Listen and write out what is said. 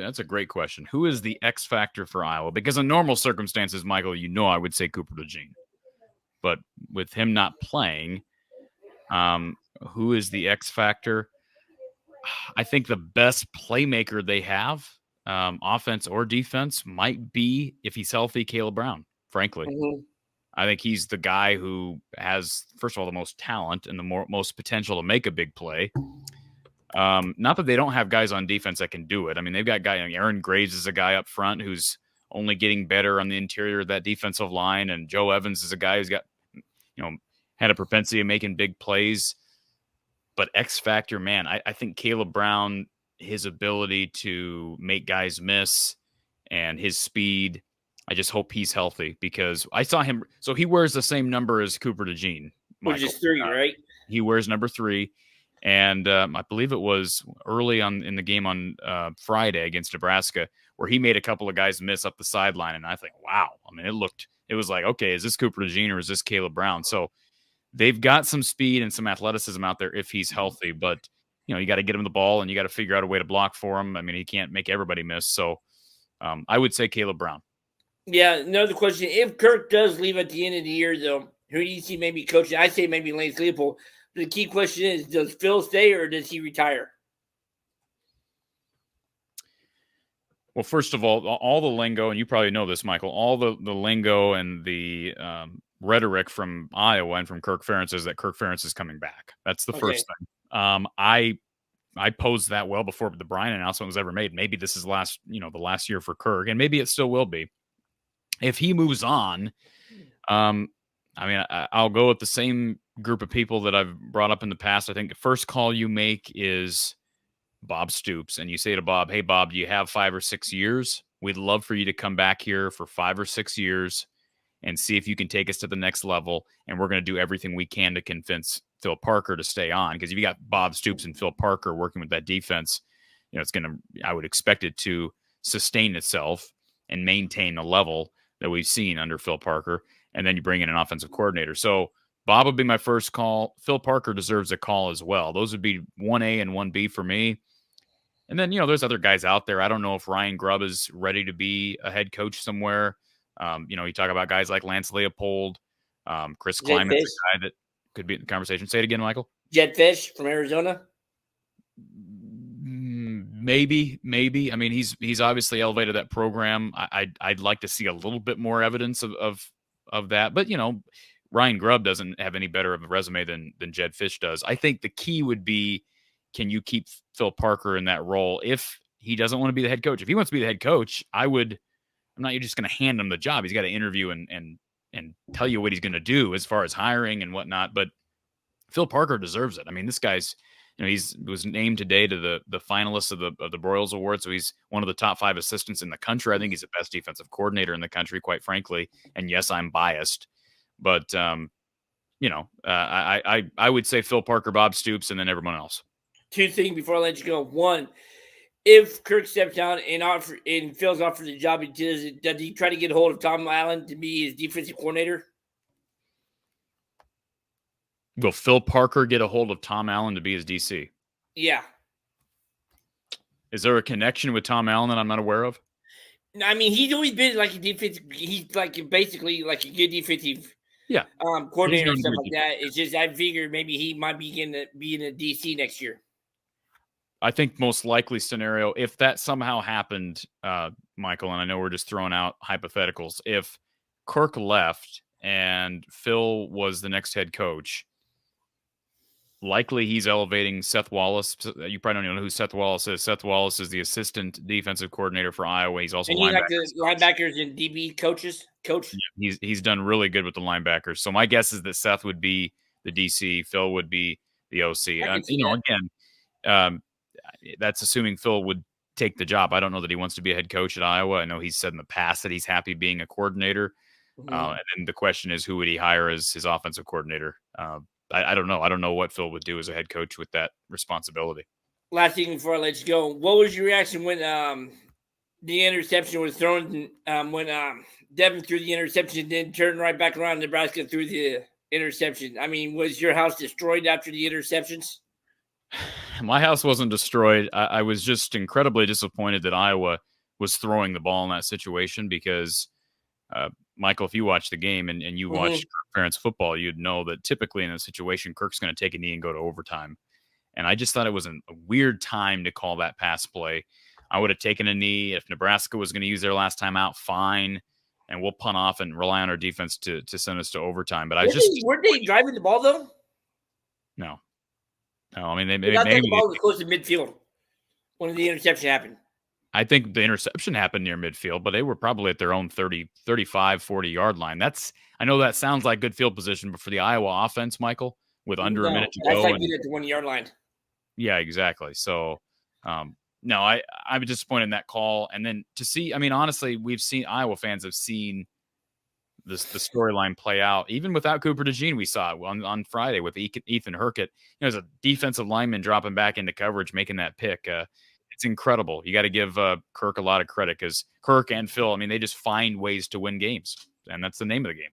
that's a great question. Who is the X factor for Iowa? Because in normal circumstances, Michael, I would say Cooper DeJean. But with him not playing, who is the X factor? I think the best playmaker they have, offense or defense, might be, if he's healthy, Caleb Brown, frankly. Mm-hmm. I think he's the guy who has, first of all, the most talent and the most potential to make a big play. Not that they don't have guys on defense that can do it. I mean, they've got Aaron Graves is a guy up front who's only getting better on the interior of that defensive line, and Joe Evans is a guy who's got, had a propensity of making big plays. But X factor, man, I think Caleb Brown, his ability to make guys miss and his speed, I just hope he's healthy, because I saw him. So he wears the same number as Cooper DeJean, which is 3, right? He wears number 3. And I believe it was early in the game on Friday against Nebraska where he made a couple of guys miss up the sideline. And I think, wow, I mean, it was like, okay, is this Cooper DeJean or is this Caleb Brown? So they've got some speed and some athleticism out there if he's healthy, but you got to get him the ball and you got to figure out a way to block for him. I mean, he can't make everybody miss. So I would say Caleb Brown. Yeah. Another question. If Kirk does leave at the end of the year, though, who do you see maybe coaching? I say maybe Lance Leopold. The key question is, does Phil stay or does he retire? Well, first of all the lingo, and you probably know this, Michael, all the lingo and the rhetoric from Iowa and from Kirk Ferentz is that Kirk Ferentz is coming back. That's the first thing. I posed that well before the Brian announcement was ever made. Maybe this is the last year for Kirk, and maybe it still will be. If he moves on, I'll go with the same group of people that I've brought up in the past. I think the first call you make is Bob Stoops, and you say to Bob, hey, Bob, do you have 5 or 6 years? We'd love for you to come back here for 5 or 6 years and see if you can take us to the next level, and we're going to do everything we can to convince Phil Parker to stay on, because if you got Bob Stoops and Phil Parker working with that defense, I would expect it to sustain itself and maintain the level that we've seen under Phil Parker, and then you bring in an offensive coordinator. So Bob would be my first call. Phil Parker deserves a call as well. Those would be 1A and 1B for me. And then, there's other guys out there. I don't know if Ryan Grubb is ready to be a head coach somewhere. You talk about guys like Lance Leopold, Chris Kleiman's a guy that could be in the conversation. Say it again, Michael. Jedd Fisch from Arizona. Maybe. I mean, he's obviously elevated that program. I'd like to see a little bit more evidence of that. But, Ryan Grubb doesn't have any better of a resume than Jedd Fisch does. I think the key would be, can you keep Phil Parker in that role if he doesn't want to be the head coach? If he wants to be the head coach, I'm not just going to hand him the job. He's got to interview and tell you what he's going to do as far as hiring and whatnot. But Phil Parker deserves it. I mean, this guy's, he was named today to the finalists of the Broyles Award. So he's one of the top 5 assistants in the country. I think he's the best defensive coordinator in the country, quite frankly. And yes, I'm biased, but I would say Phil Parker, Bob Stoops, and then everyone else. 2 things before I let you go. 1, if Kirk steps down and Phil's offered the job, does he try to get a hold of Tom Allen to be his defensive coordinator? Will Phil Parker get a hold of Tom Allen to be his DC? Yeah. Is there a connection with Tom Allen that I'm not aware of? I mean, he's always been like a defensive. He's basically like a good defensive coordinator and stuff like that. It's just I figured maybe he might be in a DC next year. I think most likely scenario, if that somehow happened, Michael, and I know we're just throwing out hypotheticals, if Kirk left and Phil was the next head coach, likely he's elevating Seth Wallace. You probably don't know who Seth Wallace is. Seth Wallace is the assistant defensive coordinator for Iowa. He's also like the linebackers and DB coach. Yeah, he's done really good with the linebackers. So my guess is that Seth would be the DC, Phil would be the OC. Again, that's assuming Phil would take the job. I don't know that he wants to be a head coach at Iowa. I know he's said in the past that he's happy being a coordinator. Mm-hmm. And then the question is, who would he hire as his offensive coordinator? I don't know. I don't know what Phil would do as a head coach with that responsibility. Last thing before I let you go, what was your reaction when the interception was thrown? When Devin threw the interception and then turned right back around, Nebraska threw the interception. I mean, was your house destroyed after the interceptions? my house wasn't destroyed. I was just incredibly disappointed that Iowa was throwing the ball in that situation because, Michael, if you watch the game and you watch Ferentz football, you'd know that typically in a situation, Kirk's going to take a knee and go to overtime. And I just thought it was a weird time to call that pass play. I would have taken a knee. If Nebraska was going to use their last time out, fine. And we'll punt off and rely on our defense to send us to overtime. But weren't they driving the ball though? No. I mean, maybe the ball was close to midfield when the interception happened. I think the interception happened near midfield, but they were probably at their own 30, 35, 40-yard line. I know that sounds like good field position, but for the Iowa offense, Michael, with under a minute to go. That's like being at the 1-yard line. Yeah, exactly. So, no, I'm disappointed in that call. And then to see, I mean, honestly, Iowa fans have seen the storyline play out. Even without Cooper DeJean, we saw it on Friday with Ethan Herkett. As a defensive lineman dropping back into coverage, making that pick. It's incredible. You got to give Kirk a lot of credit because Kirk and Phil, I mean, they just find ways to win games. And that's the name of the game.